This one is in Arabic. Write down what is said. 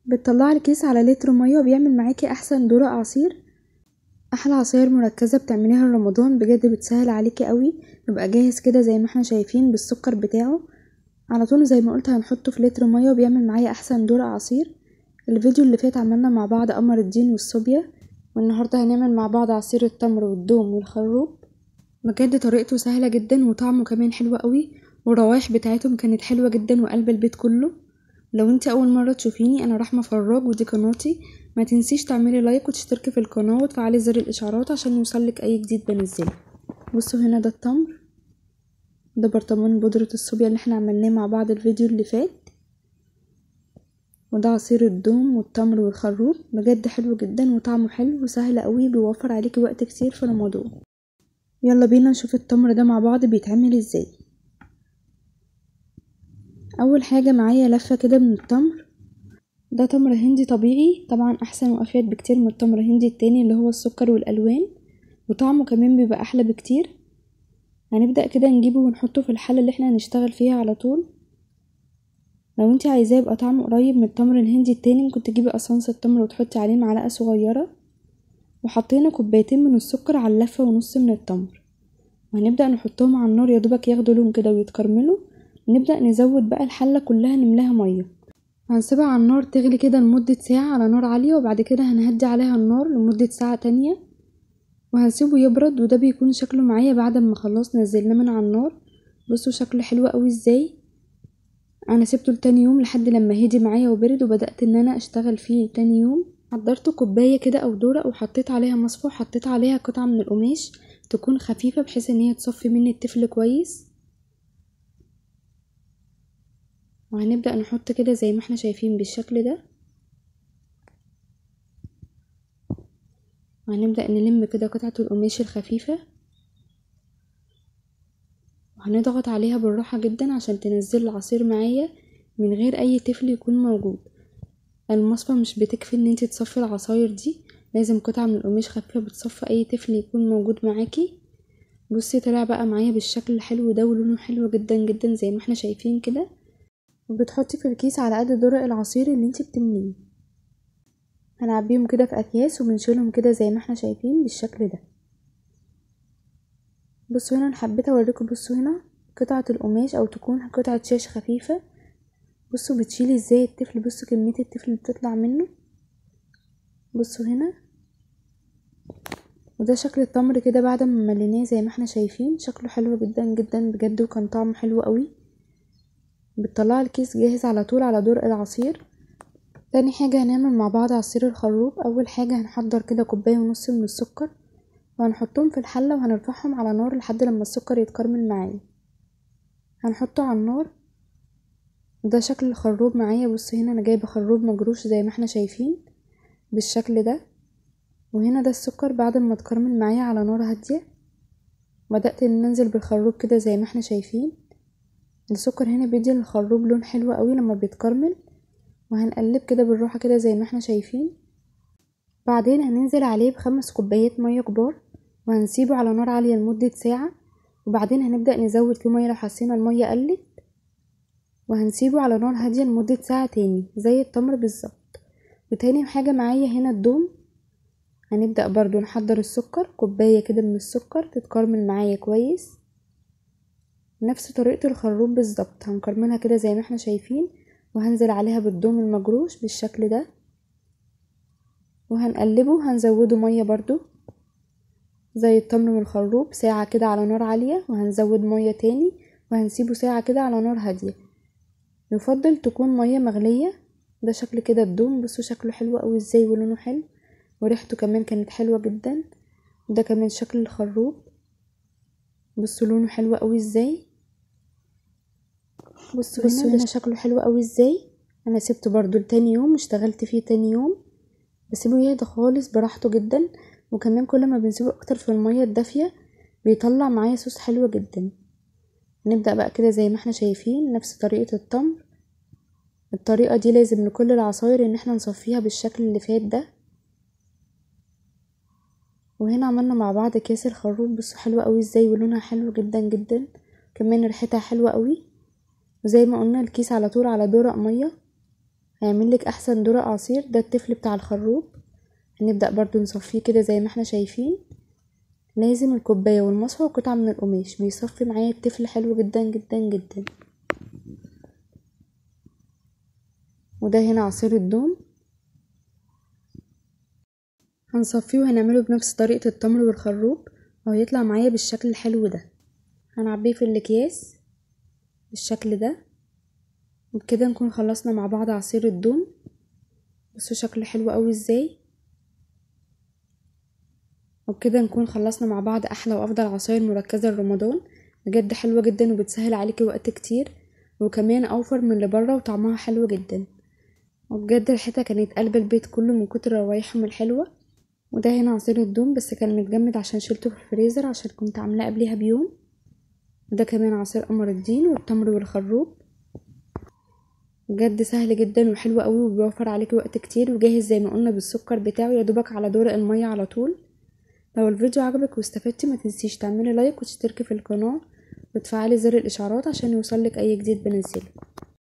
بتطلعي الكيس على لتر ميه وبيعمل معاكي احسن دورق عصير. احلى عصاير مركزه بتعمليها لرمضان، بجد بتسهل عليكي قوي. بيبقى جاهز كده زي ما احنا شايفين بالسكر بتاعه على طول، زي ما قلت هنحطه في لتر ميه وبيعمل معايا احسن دورق عصير. الفيديو اللي فات عملنا مع بعض قمر الدين والصوبيا، والنهارده هنعمل مع بعض عصير التمر والدوم والخروب. بجد طريقته سهله جدا وطعمه كمان حلو قوي، والروايح بتاعتهم كانت حلوه جدا وقلب البيت كله. لو انت اول مره تشوفيني، انا رحمه فراج ودي قناتي. ما تنسيش تعملي لايك وتشتركي في القناه وتفعلي زر الاشعارات عشان يوصلك اي جديد بنزله. بصوا هنا ده التمر، ده برطمان بودرة الصوبيا اللي احنا عملناه مع بعض الفيديو اللي فات، وده عصير الدوم والتمر والخروب. بجد حلو جدا وطعمه حلو وسهل قوي، بيوفر عليكي وقت كتير في رمضان. يلا بينا نشوف التمر ده مع بعض بيتعمل ازاي. اول حاجة معايا لفة كده من التمر، ده تمر هندي طبيعي طبعا، احسن وافيد بكتير من التمر الهندي التاني اللي هو السكر والالوان، وطعمه كمان بيبقى احلى بكتير. هنبدأ كده نجيبه ونحطه في الحلة اللي احنا هنشتغل فيها على طول. لو انتي عايزاه يبقى طعمه قريب من التمر الهندي التاني، ممكن تجيبي قصنص التمر وتحطي عليه معلقة صغيرة. وحطينا كوبايتين من السكر على اللفة ونص من التمر، وهنبدأ نحطهم على النار يا دوبك ياخدوا لون كده ويتكرملوا. نبدأ نزود بقى الحلة كلها نملاها مية، هنسيبها على النار تغلي كده لمدة ساعة على نار عالية، وبعد كده هنهدي عليها النار لمدة ساعة تانية وهنسيبه يبرد. وده بيكون شكله معايا بعد ما خلاص نزلناه من على النار. بصوا شكله حلو قوي ازاي. انا سبته لتاني يوم لحد لما هدي معايا وبرد، وبدأت ان انا اشتغل فيه تاني يوم. حضرت كوباية كده او دورق وحطيت عليها مصفى، وحطيت عليها قطعة من القماش تكون خفيفة بحيث ان هي تصفي مني التفل كويس. وهنبدأ نحط كده زي ما احنا شايفين بالشكل ده، وهنبدأ نلم كده قطعة القماش الخفيفة، وهنضغط عليها بالراحة جدا عشان تنزل العصير معايا من غير اي تفل يكون موجود. المصفى مش بتكفي ان انتي تصفي العصاير دي، لازم قطعة من القماش خفيفة بتصفي اي تفل يكون موجود معاكي. بصي طلع بقى معايا بالشكل الحلو ده ولونه حلو جدا جدا زي ما احنا شايفين كده. وبتحطي في الكيس على قد درق العصير اللي انتي بتمليه. هنعبيهم كده في اكياس وبنشيلهم كده زي ما احنا شايفين بالشكل ده. بصوا هنا انا حبيت اوريكم، بصوا هنا قطعة القماش او تكون قطعة شاش خفيفة، بصوا بتشيلي ازاي التفل، بصوا كمية التفل اللي بتطلع منه. بصوا هنا، وده شكل التمر كده بعد ما مليناه زي ما احنا شايفين. شكله حلو جدا جدا بجد، وكان طعمه حلو قوي. بتطلع الكيس جاهز على طول على درق العصير. تاني حاجة هنعمل مع بعض عصير الخروب. اول حاجة هنحضر كده كوباية ونص من السكر، وهنحطهم في الحلة وهنرفعهم على نار لحد لما السكر يتكرمل معايا. هنحطه على النار. ده شكل الخروب معايا. بص هنا انا جايبه خروب مجروش زي ما احنا شايفين بالشكل ده. وهنا ده السكر بعد ما اتكرمل معايا على نار هاديه. بدأت ان انزل بالخروب كده زي ما احنا شايفين. السكر هنا بيدي للخروب لون حلو قوي لما بيتكرمل. وهنقلب كده بالراحه كده زي ما احنا شايفين. بعدين هننزل عليه ب5 كوبايات ميه كبار، وهنسيبه على نار عاليه لمده ساعه. وبعدين هنبدأ نزود فيه ميه لو حسينا الميه قلت، وهنسيبه على نار هاديه لمده ساعه تاني زي التمر بالظبط. وتاني حاجه معايا هنا الدوم. هنبدأ برضو نحضر السكر، كوبايه كده من السكر تتكرمل معايا كويس نفس طريقة الخروب بالظبط. هنكرملها كده زي ما احنا شايفين، وهنزل عليها بالثوم المجروش بالشكل ده، وهنقلبه. هنزوده مية برضو زي التمر والخروب ساعة كده على نار عالية، وهنزود مية تاني وهنسيبه ساعة كده على نار هادية. يفضل تكون مية مغلية. ده شكل كده الدوم، بصوا شكله حلو قوي ازاي ولونه حلو، وريحته كمان كانت حلوة جدا. ده كمان شكل الخروب، بصوا لونه حلو قوي ازاي. بصوا هنا شكله حلو قوي ازاي. انا سبته برضو لتاني يوم، اشتغلت فيه تاني يوم. بسيبه يهدى خالص براحته جدا. وكمان كل ما بنسيبه اكتر في المية الدافية بيطلع معايا صوص حلو جدا. نبدأ بقى كده زي ما احنا شايفين نفس طريقة التمر. الطريقة دي لازم لكل العصاير ان احنا نصفيها بالشكل اللي فات ده. وهنا عملنا مع بعض كيس الخروب، بصوا حلوة قوي ازاي ولونها حلو جدا جدا، كمان ريحتها حلوة قوي. وزي ما قلنا الكيس على طول على دورق مية. هيعملك احسن درق عصير. ده التفل بتاع الخروب. هنبدأ برضو نصفيه كده زي ما احنا شايفين. لازم الكوباية والمصفى وقطعة من القماش، بيصفي معايا التفل حلو جدا جدا جدا. وده هنا عصير الدوم، هنصفيه وهنعمله بنفس طريقة التمر والخروب وهيطلع معايا بالشكل الحلو ده. هنعبيه في الاكياس بالشكل ده، وبكده نكون خلصنا مع بعض عصير الدوم. بصوا شكله حلو قوي ازاي. وبكده نكون خلصنا مع بعض احلى وافضل عصاير مركزة لرمضان. بجد حلوة جدا وبتسهل عليكي وقت كتير، وكمان اوفر من اللي بره وطعمها حلو جدا. وبجد ريحتها كانت قلب البيت كله من كتر روايحهم الحلوة. وده هنا عصير الدوم بس كان متجمد عشان شلته في الفريزر عشان كنت عاملاه قبليها بيوم. وده كمان عصير قمر الدين والتمر والخروب. بجد سهل جدا وحلو قوي وبيوفر عليكي وقت كتير، وجاهز زي ما قلنا بالسكر بتاعه يا دوبك على دورق المية على طول. لو الفيديو عجبك واستفدتي ما تنسيش تعملي لايك وتشتركي في القناة وتفعلي زر الاشعارات عشان يوصلك اي جديد بنزله.